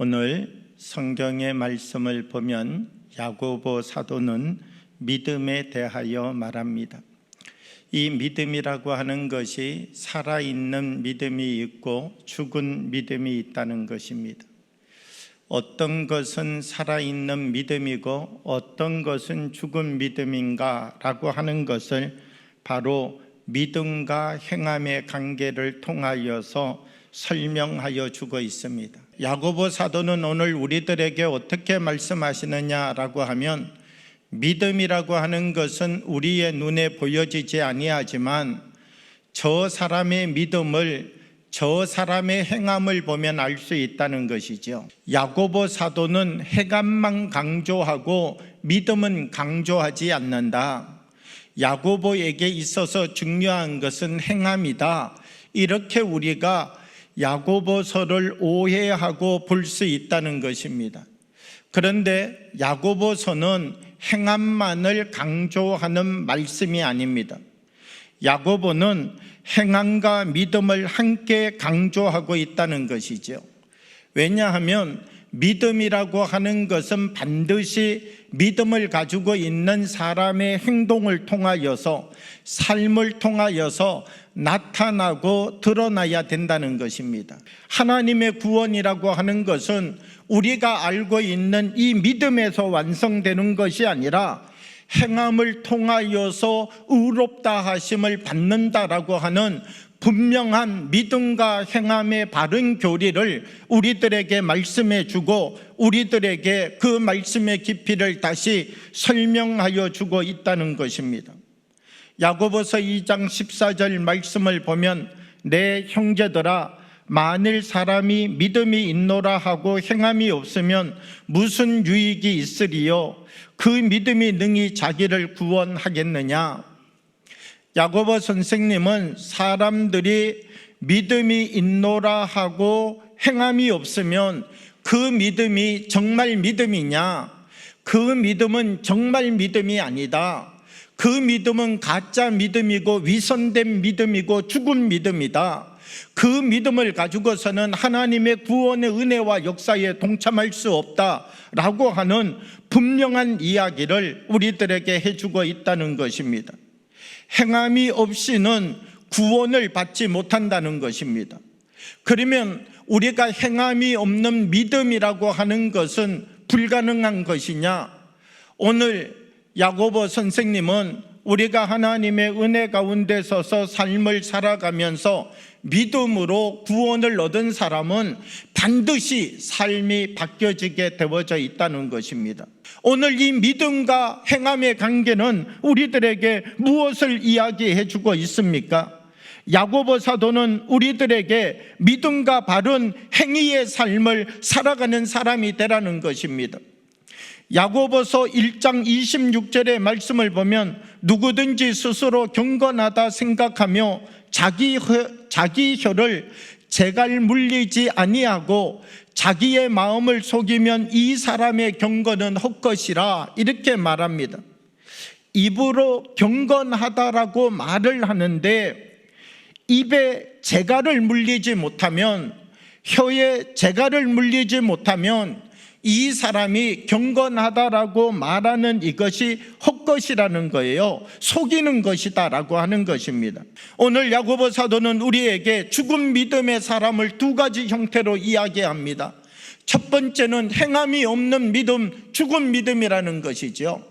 오늘 성경의 말씀을 보면 야고보 사도는 믿음에 대하여 말합니다. 이 믿음이라고 하는 것이 살아있는 믿음이 있고 죽은 믿음이 있다는 것입니다. 어떤 것은 살아있는 믿음이고 어떤 것은 죽은 믿음인가 라고 하는 것을 바로 믿음과 행함의 관계를 통하여서 설명하여 주고 있습니다. 야고보 사도는 오늘 우리들에게 어떻게 말씀하시느냐라고 하면, 믿음이라고 하는 것은 우리의 눈에 보여지지 아니하지만 저 사람의 믿음을 저 사람의 행함을 보면 알 수 있다는 것이죠. 야고보 사도는 행함만 강조하고 믿음은 강조하지 않는다. 야고보에게 있어서 중요한 것은 행함이다. 이렇게 우리가 야고보서를 오해하고 볼 수 있다는 것입니다. 그런데 야고보서는 행함만을 강조하는 말씀이 아닙니다. 야고보는 행함과 믿음을 함께 강조하고 있다는 것이죠. 왜냐하면 믿음이라고 하는 것은 반드시 믿음을 가지고 있는 사람의 행동을 통하여서, 삶을 통하여서 나타나고 드러나야 된다는 것입니다. 하나님의 구원이라고 하는 것은 우리가 알고 있는 이 믿음에서 완성되는 것이 아니라 행함을 통하여서 의롭다 하심을 받는다라고 하는 분명한 믿음과 행함의 바른 교리를 우리들에게 말씀해 주고 우리들에게 그 말씀의 깊이를 다시 설명하여 주고 있다는 것입니다. 야고보서 2장 14절 말씀을 보면, 내 형제들아, 만일 사람이 믿음이 있노라 하고 행함이 없으면 무슨 유익이 있으리요? 그 믿음이 능히 자기를 구원하겠느냐? 야고보 선생님은 사람들이 믿음이 있노라 하고 행함이 없으면 그 믿음이 정말 믿음이냐? 그 믿음은 정말 믿음이 아니다. 그 믿음은 가짜 믿음이고 위선된 믿음이고 죽은 믿음이다. 그 믿음을 가지고서는 하나님의 구원의 은혜와 역사에 동참할 수 없다라고 하는 분명한 이야기를 우리들에게 해주고 있다는 것입니다. 행함이 없이는 구원을 받지 못한다는 것입니다. 그러면 우리가 행함이 없는 믿음이라고 하는 것은 불가능한 것이냐? 오늘 야고보 선생님은 우리가 하나님의 은혜 가운데 서서 삶을 살아가면서 믿음으로 구원을 얻은 사람은 반드시 삶이 바뀌어지게 되어져 있다는 것입니다. 오늘 이 믿음과 행함의 관계는 우리들에게 무엇을 이야기해 주고 있습니까? 야고보 사도는 우리들에게 믿음과 바른 행위의 삶을 살아가는 사람이 되라는 것입니다. 야고보서 1장 26절의 말씀을 보면, 누구든지 스스로 경건하다 생각하며 자기 혀를 재갈 물리지 아니하고 자기의 마음을 속이면 이 사람의 경건은 헛것이라, 이렇게 말합니다. 입으로 경건하다라고 말을 하는데 입에 재갈을 물리지 못하면, 혀에 재갈을 물리지 못하면 이 사람이 경건하다라고 말하는 이것이 헛것이라는 거예요. 속이는 것이다라고 하는 것입니다. 오늘 야고보 사도는 우리에게 죽은 믿음의 사람을 두 가지 형태로 이야기합니다. 첫 번째는 행함이 없는 믿음, 죽은 믿음이라는 것이죠.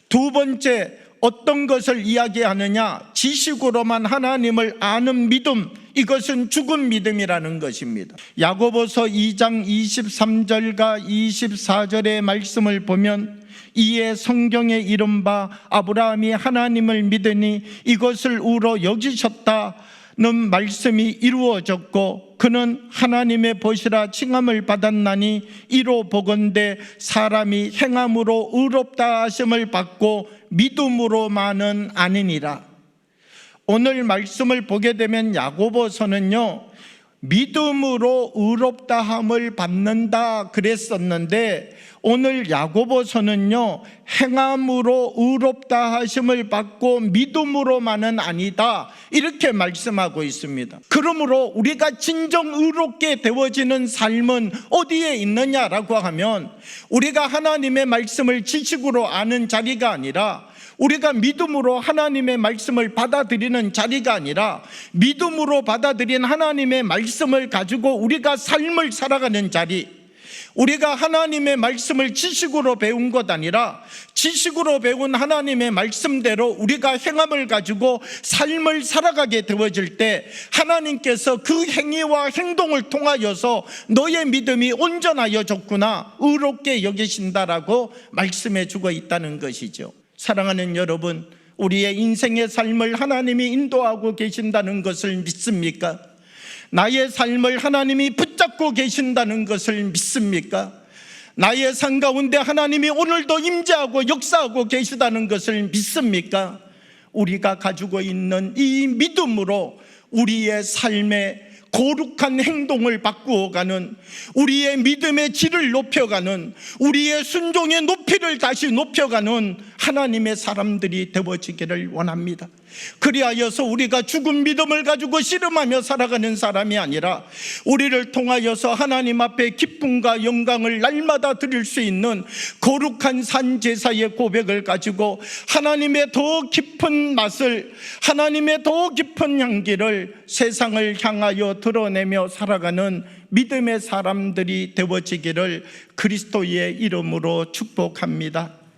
두 번째, 어떤 것을 이야기하느냐? 지식으로만 하나님을 아는 믿음, 이것은 죽은 믿음이라는 것입니다. 야고보서 2장 23절과 24절의 말씀을 보면, 이에 성경에 이른바 아브라함이 하나님을 믿으니 이것을 의로 여기셨다는 말씀이 이루어졌고, 그는 하나님의 보시라 칭함을 받았나니 이로 보건대 사람이 행함으로 의롭다 하심을 받고 믿음으로만은 아니니라. 오늘 말씀을 보게 되면 야고보서는요, 믿음으로 의롭다함을 받는다 그랬었는데, 오늘 야고보서는요, 행함으로 의롭다 하심을 받고 믿음으로만은 아니다, 이렇게 말씀하고 있습니다. 그러므로 우리가 진정 의롭게 되어지는 삶은 어디에 있느냐라고 하면, 우리가 하나님의 말씀을 지식으로 아는 자리가 아니라, 우리가 믿음으로 하나님의 말씀을 받아들이는 자리가 아니라, 믿음으로 받아들인 하나님의 말씀을 가지고 우리가 삶을 살아가는 자리, 우리가 하나님의 말씀을 지식으로 배운 것 아니라 지식으로 배운 하나님의 말씀대로 우리가 행함을 가지고 삶을 살아가게 되어질 때, 하나님께서 그 행위와 행동을 통하여서 너의 믿음이 온전하여졌구나, 의롭게 여기신다라고 말씀해 주고 있다는 것이죠. 사랑하는 여러분, 우리의 인생의 삶을 하나님이 인도하고 계신다는 것을 믿습니까? 나의 삶을 하나님이 붙잡고 계신다는 것을 믿습니까? 나의 삶 가운데 하나님이 오늘도 임재하고 역사하고 계시다는 것을 믿습니까? 우리가 가지고 있는 이 믿음으로 우리의 삶의 거룩한 행동을 바꾸어가는, 우리의 믿음의 질을 높여가는, 우리의 순종의 높이를 다시 높여가는 하나님의 사람들이 되어지기를 원합니다. 그리하여서 우리가 죽은 믿음을 가지고 씨름하며 살아가는 사람이 아니라, 우리를 통하여서 하나님 앞에 기쁨과 영광을 날마다 드릴 수 있는 거룩한 산제사의 고백을 가지고 하나님의 더 깊은 맛을, 하나님의 더 깊은 향기를 세상을 향하여 드러내며 살아가는 믿음의 사람들이 되어지기를 그리스도의 이름으로 축복합니다.